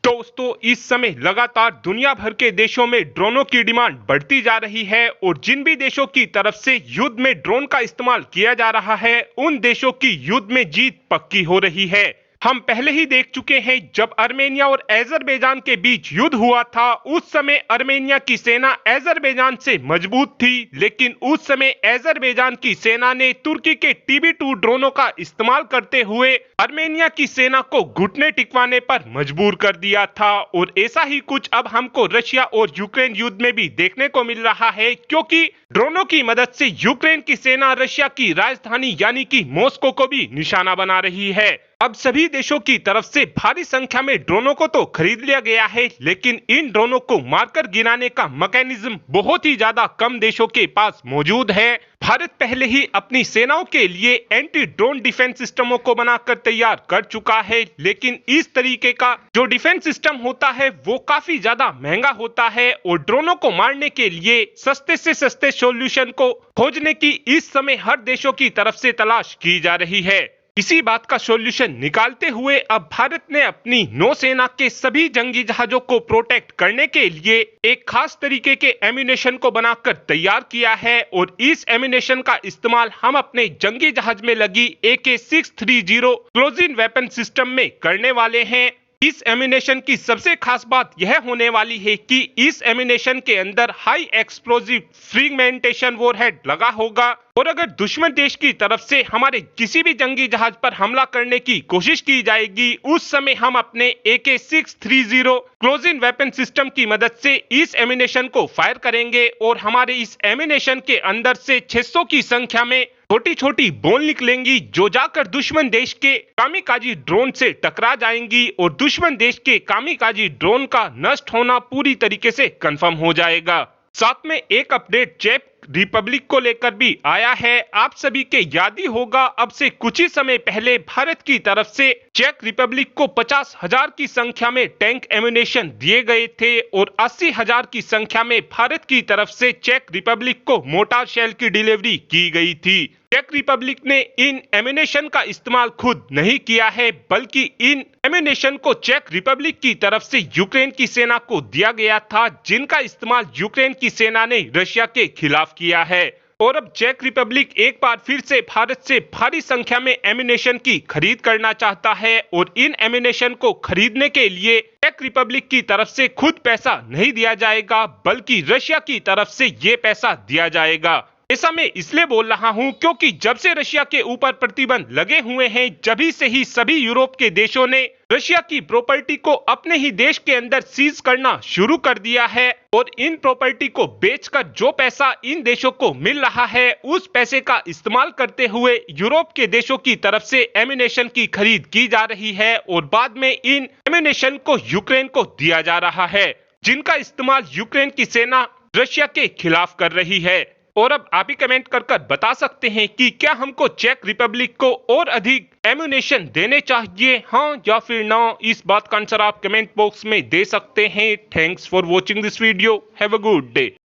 दोस्तों, इस समय लगातार दुनिया भर के देशों में ड्रोनों की डिमांड बढ़ती जा रही है और जिन भी देशों की तरफ से युद्ध में ड्रोन का इस्तेमाल किया जा रहा है, उन देशों की युद्ध में जीत पक्की हो रही है। हम पहले ही देख चुके हैं, जब अर्मेनिया और अजरबैजान के बीच युद्ध हुआ था, उस समय अर्मेनिया की सेना अजरबैजान से मजबूत थी, लेकिन उस समय अजरबैजान की सेना ने तुर्की के TB2 ड्रोनों का इस्तेमाल करते हुए अर्मेनिया की सेना को घुटने टिकवाने पर मजबूर कर दिया था। और ऐसा ही कुछ अब हमको रशिया और यूक्रेन युद्ध में भी देखने को मिल रहा है, क्योंकि ड्रोनों की मदद से यूक्रेन की सेना रशिया की राजधानी यानी कि मॉस्को को भी निशाना बना रही है। अब सभी देशों की तरफ से भारी संख्या में ड्रोनों को तो खरीद लिया गया है, लेकिन इन ड्रोनों को मारकर गिराने का मैकेनिज्म बहुत ही ज्यादा कम देशों के पास मौजूद है। भारत पहले ही अपनी सेनाओं के लिए एंटी ड्रोन डिफेंस सिस्टमों को बनाकर तैयार कर चुका है, लेकिन इस तरीके का जो डिफेंस सिस्टम होता है वो काफी ज्यादा महंगा होता है और ड्रोनों को मारने के लिए सस्ते से सस्ते सॉल्यूशन को खोजने की इस समय हर देशों की तरफ से तलाश की जा रही है। इसी बात का सॉल्यूशन निकालते हुए अब भारत ने अपनी नौसेना के सभी जंगी जहाजों को प्रोटेक्ट करने के लिए एक खास तरीके के एम्यूनेशन को बनाकर तैयार किया है और इस एम्यूनेशन का इस्तेमाल हम अपने जंगी जहाज में लगी AK-630 क्लोजिंग वेपन सिस्टम में करने वाले हैं। इस एम्यूनेशन की सबसे खास बात यह होने वाली है कि इस एम्यूनेशन के अंदर हाई एक्सप्लोजिव फ्रेगमेंटेशन वॉरहेड लगा होगा और अगर दुश्मन देश की तरफ से हमारे किसी भी जंगी जहाज पर हमला करने की कोशिश की जाएगी, उस समय हम अपने AK-630 क्लोजिंग वेपन सिस्टम की मदद से इस एम्यूनेशन को फायर करेंगे और हमारे इस एम्यूनेशन के अंदर से 600 की संख्या में छोटी छोटी बॉल निकलेंगी, जो जाकर दुश्मन देश के कामिकाजी ड्रोन से टकरा जाएंगी और दुश्मन देश के कामिकाजी ड्रोन का नष्ट होना पूरी तरीके से कंफर्म हो जाएगा। साथ में एक अपडेट चेक रिपब्लिक को लेकर भी आया है। आप सभी के याद ही होगा, अब से कुछ ही समय पहले भारत की तरफ से चेक रिपब्लिक को 50,000 की संख्या में टैंक एम्यूनेशन दिए गए थे और 80,000 की संख्या में भारत की तरफ से चेक रिपब्लिक को मोर्टार शेल की डिलीवरी की गई थी। चेक रिपब्लिक ने इन एम्यूनेशन का इस्तेमाल खुद नहीं किया है, बल्कि इन एम्यूनेशन को चेक रिपब्लिक की तरफ से यूक्रेन की सेना को दिया गया था, जिनका इस्तेमाल यूक्रेन की सेना ने रशिया के खिलाफ किया है। और अब चेक रिपब्लिक एक बार फिर से भारत से भारी संख्या में एम्यूनेशन की खरीद करना चाहता है और इन एम्यूनेशन को खरीदने के लिए चेक रिपब्लिक की तरफ से खुद पैसा नहीं दिया जाएगा, बल्कि रशिया की तरफ से ये पैसा दिया जाएगा। ऐसा मैं इसलिए बोल रहा हूं क्योंकि जब से रशिया के ऊपर प्रतिबंध लगे हुए हैं, जभी से ही सभी यूरोप के देशों ने रशिया की प्रॉपर्टी को अपने ही देश के अंदर सीज करना शुरू कर दिया है और इन प्रॉपर्टी को बेचकर जो पैसा इन देशों को मिल रहा है, उस पैसे का इस्तेमाल करते हुए यूरोप के देशों की तरफ से एम्यूनेशन की खरीद की जा रही है और बाद में इन एम्यूनेशन को यूक्रेन को दिया जा रहा है, जिनका इस्तेमाल यूक्रेन की सेना रशिया के खिलाफ कर रही है। और अब आप ही कमेंट कर बता सकते हैं कि क्या हमको चेक रिपब्लिक को और अधिक एम्यूनेशन देने चाहिए, हाँ या फिर ना। इस बात का आंसर आप कमेंट बॉक्स में दे सकते हैं। Thanks for watching this video. Have a good day.